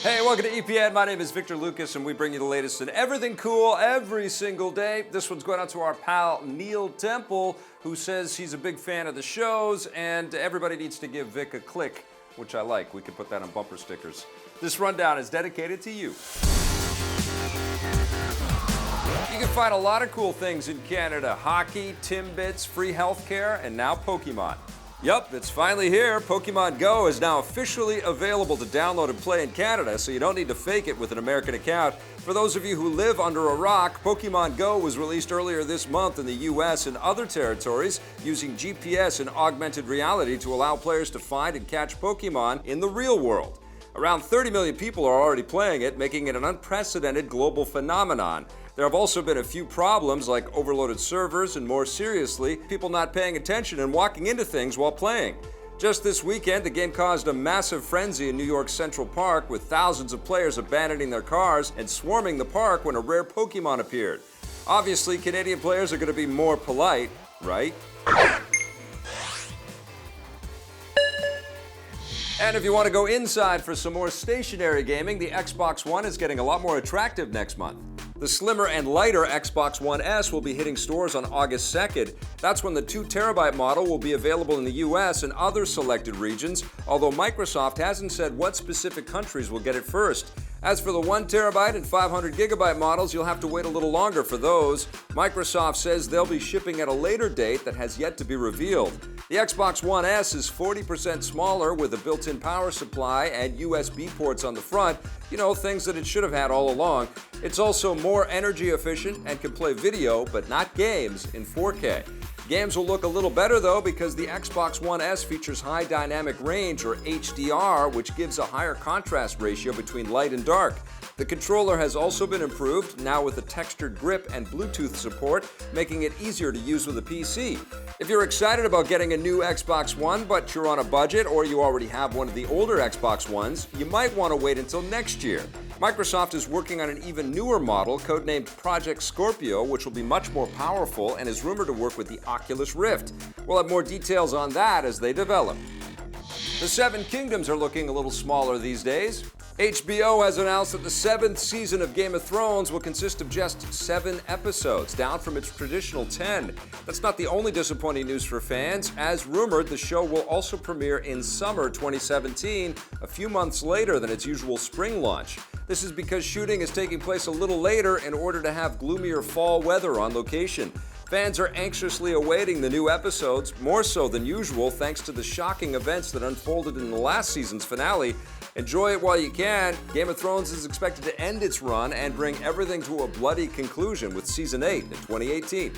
Hey, welcome to EPN. My name is Victor Lucas, and we bring you the latest in everything cool every single day. This one's going out to our pal Neil Temple, who says he's a big fan of the shows, and everybody needs to give Vic a click, which I like. We could put that on bumper stickers. This rundown is dedicated to you. You can find a lot of cool things in Canada. Hockey, Timbits, free healthcare, and now Pokemon. Yup, it's finally here. Pokémon Go is now officially available to download and play in Canada, so you don't need to fake it with an American account. For those of you who live under a rock, Pokémon Go was released earlier this month in the US and other territories using GPS and augmented reality to allow players to find and catch Pokémon in the real world. Around 30 million people are already playing it, making it an unprecedented global phenomenon. There have also been a few problems like overloaded servers and, more seriously, people not paying attention and walking into things while playing. Just this weekend, the game caused a massive frenzy in New York's Central Park, with thousands of players abandoning their cars and swarming the park when a rare Pokemon appeared. Obviously, Canadian players are going to be more polite, right? And if you want to go inside for some more stationary gaming, the Xbox One is getting a lot more attractive next month. The slimmer and lighter Xbox One S will be hitting stores on August 2nd. That's when the 2TB model will be available in the US and other selected regions, although Microsoft hasn't said what specific countries will get it first. As for the 1TB and 500GB models, you'll have to wait a little longer for those. Microsoft says they'll be shipping at a later date that has yet to be revealed. The Xbox One S is 40% smaller with a built-in power supply and USB ports on the front. You know, things that it should have had all along. It's also more energy efficient and can play video, but not games, in 4K. Games will look a little better though, because the Xbox One S features high dynamic range, or HDR, which gives a higher contrast ratio between light and dark. The controller has also been improved, now with a textured grip and Bluetooth support, making it easier to use with a PC. If you're excited about getting a new Xbox One, but you're on a budget, or you already have one of the older Xbox Ones, you might want to wait until next year. Microsoft is working on an even newer model, codenamed Project Scorpio, which will be much more powerful and is rumored to work with the Oculus Rift. We'll have more details on that as they develop. The Seven Kingdoms are looking a little smaller these days. HBO has announced that the 7th season of Game of Thones will consist of just 7 episodes, down from its traditional 10. That's not the only disappointing news for fans. As rumored, the show will also premiere in summer 2017, a few months later than its usual spring launch. This is because shooting is taking place a little later in order to have gloomier fall weather on location. Fans are anxiously awaiting the new episodes, more so than usual, thanks to the shocking events that unfolded in the last season's finale. Enjoy it while you can. Game of Thrones is expected to end its run and bring everything to a bloody conclusion with Season 8 in 2018.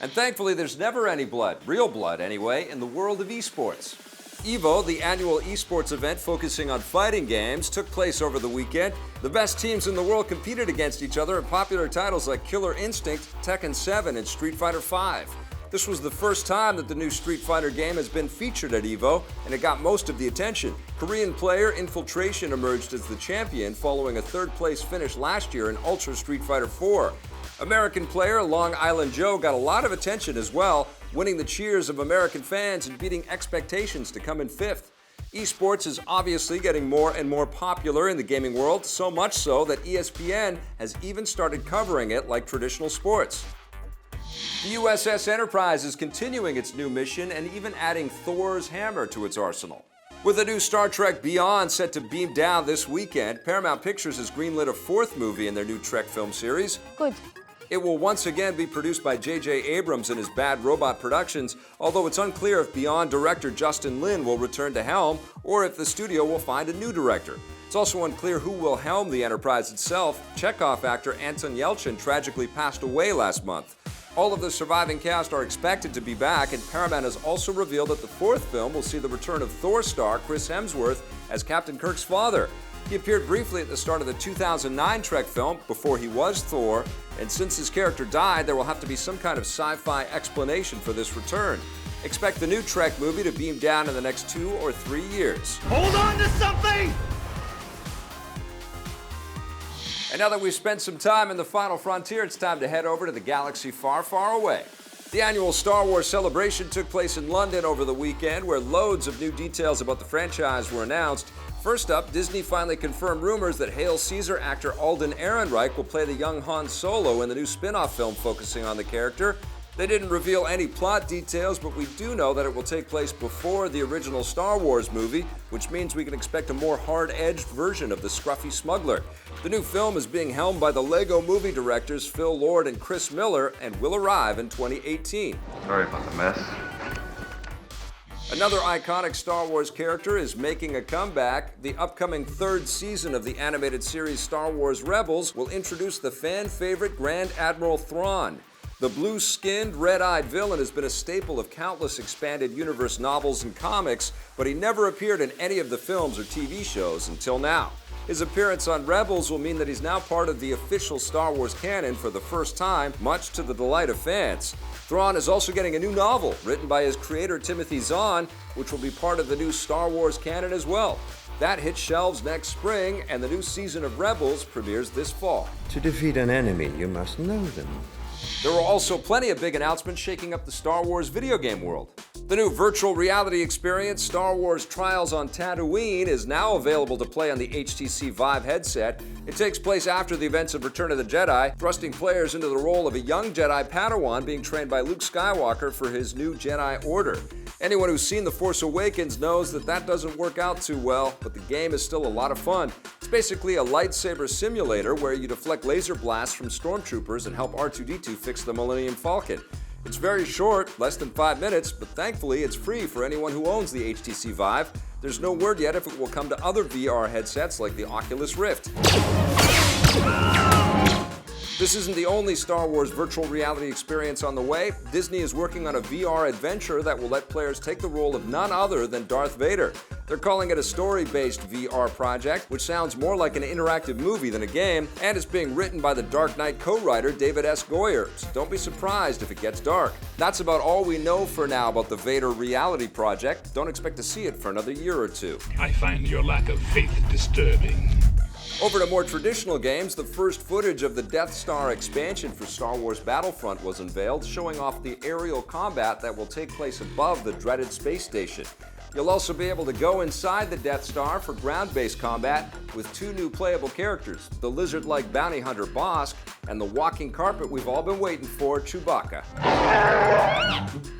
And thankfully, there's never any blood, real blood anyway, in the world of esports. EVO, the annual esports event focusing on fighting games, took place over the weekend. The best teams in the world competed against each other in popular titles like Killer Instinct, Tekken 7, and Street Fighter V. This was the first time that the new Street Fighter game has been featured at EVO, and it got most of the attention. Korean player Infiltration emerged as the champion following a third-place finish last year in Ultra Street Fighter IV. American player Long Island Joe got a lot of attention as well, winning the cheers of American fans and beating expectations to come in 5th. Esports is obviously getting more and more popular in the gaming world, so much so that ESPN has even started covering it like traditional sports. The USS Enterprise is continuing its new mission and even adding Thor's hammer to its arsenal. With a new Star Trek Beyond set to beam down this weekend, Paramount Pictures has greenlit a 4th movie in their new Trek film series. Good. It will once again be produced by J.J. Abrams and his Bad Robot Productions, although it's unclear if Beyond director Justin Lin will return to helm or if the studio will find a new director. It's also unclear who will helm the Enterprise itself. Chekhov actor Anton Yelchin tragically passed away last month. All of the surviving cast are expected to be back, and Paramount has also revealed that the 4th film will see the return of Thor star Chris Hemsworth as Captain Kirk's father. He appeared briefly at the start of the 2009 Trek film before he was Thor, and since his character died, there will have to be some kind of sci-fi explanation for this return. Expect the new Trek movie to beam down in the next 2 or 3 years. Hold on to something! And now that we've spent some time in the final frontier, it's time to head over to the galaxy far, far away. The annual Star Wars celebration took place in London over the weekend, where loads of new details about the franchise were announced. First up, Disney finally confirmed rumors that Hail Caesar actor Alden Ehrenreich will play the young Han Solo in the new spin-off film focusing on the character. They didn't reveal any plot details, but we do know that it will take place before the original Star Wars movie, which means we can expect a more hard-edged version of the scruffy smuggler. The new film is being helmed by the Lego movie directors Phil Lord and Chris Miller and will arrive in 2018. Sorry about the mess. Another iconic Star Wars character is making a comeback. The upcoming third season of the animated series Star Wars Rebels will introduce the fan-favorite Grand Admiral Thrawn. The blue-skinned, red-eyed villain has been a staple of countless expanded universe novels and comics, but he never appeared in any of the films or TV shows until now. His appearance on Rebels will mean that he's now part of the official Star Wars canon for the first time, much to the delight of fans. Thrawn is also getting a new novel, written by his creator Timothy Zahn, which will be part of the new Star Wars canon as well. That hits shelves next spring, and the new season of Rebels premieres this fall. To defeat an enemy, you must know them. There were also plenty of big announcements shaking up the Star Wars video game world. The new virtual reality experience, Star Wars Trials on Tatooine, is now available to play on the HTC Vive headset. It takes place after the events of Return of the Jedi, thrusting players into the role of a young Jedi Padawan being trained by Luke Skywalker for his new Jedi Order. Anyone who's seen The Force Awakens knows that doesn't work out too well, but the game is still a lot of fun. It's basically a lightsaber simulator where you deflect laser blasts from stormtroopers and help R2-D2 fix the Millennium Falcon. It's very short, less than 5 minutes, but thankfully it's free for anyone who owns the HTC Vive. There's no word yet if it will come to other VR headsets like the Oculus Rift. This isn't the only Star Wars virtual reality experience on the way. Disney is working on a VR adventure that will let players take the role of none other than Darth Vader. They're calling it a story-based VR project, which sounds more like an interactive movie than a game, and is being written by the Dark Knight co-writer David S. Goyer, so don't be surprised if it gets dark. That's about all we know for now about the Vader reality project. Don't expect to see it for another year or two. I find your lack of faith disturbing. Over to more traditional games, the first footage of the Death Star expansion for Star Wars Battlefront was unveiled, showing off the aerial combat that will take place above the dreaded space station. You'll also be able to go inside the Death Star for ground-based combat with 2 new playable characters, the lizard-like bounty hunter Bosk and the walking carpet we've all been waiting for, Chewbacca.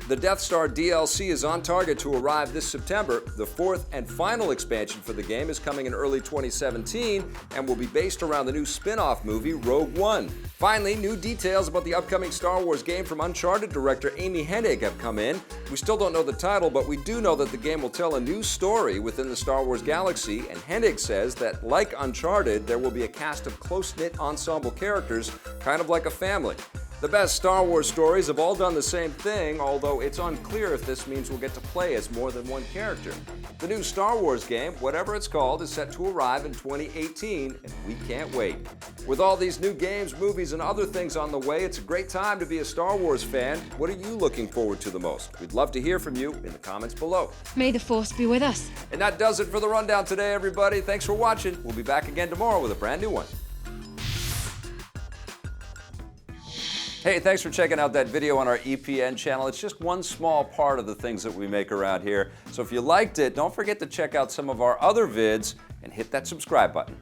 The Death Star DLC is on target to arrive this September. The 4th and final expansion for the game is coming in early 2017 and will be based around the new spin-off movie Rogue One. Finally, new details about the upcoming Star Wars game from Uncharted director Amy Hennig have come in. We still don't know the title, but we do know that the game will tell a new story within the Star Wars galaxy, and Hennig says that, like Uncharted, there will be a cast of close-knit ensemble characters, kind of like a family. The best Star Wars stories have all done the same thing, although it's unclear if this means we'll get to play as more than one character. The new Star Wars game, whatever it's called, is set to arrive in 2018, and we can't wait. With all these new games, movies, and other things on the way, it's a great time to be a Star Wars fan. What are you looking forward to the most? We'd love to hear from you in the comments below. May the Force be with us. And that does it for the Rundown today, everybody. Thanks for watching. We'll be back again tomorrow with a brand new one. Hey, thanks for checking out that video on our EPN channel. It's just one small part of the things that we make around here. So if you liked it, don't forget to check out some of our other vids and hit that subscribe button.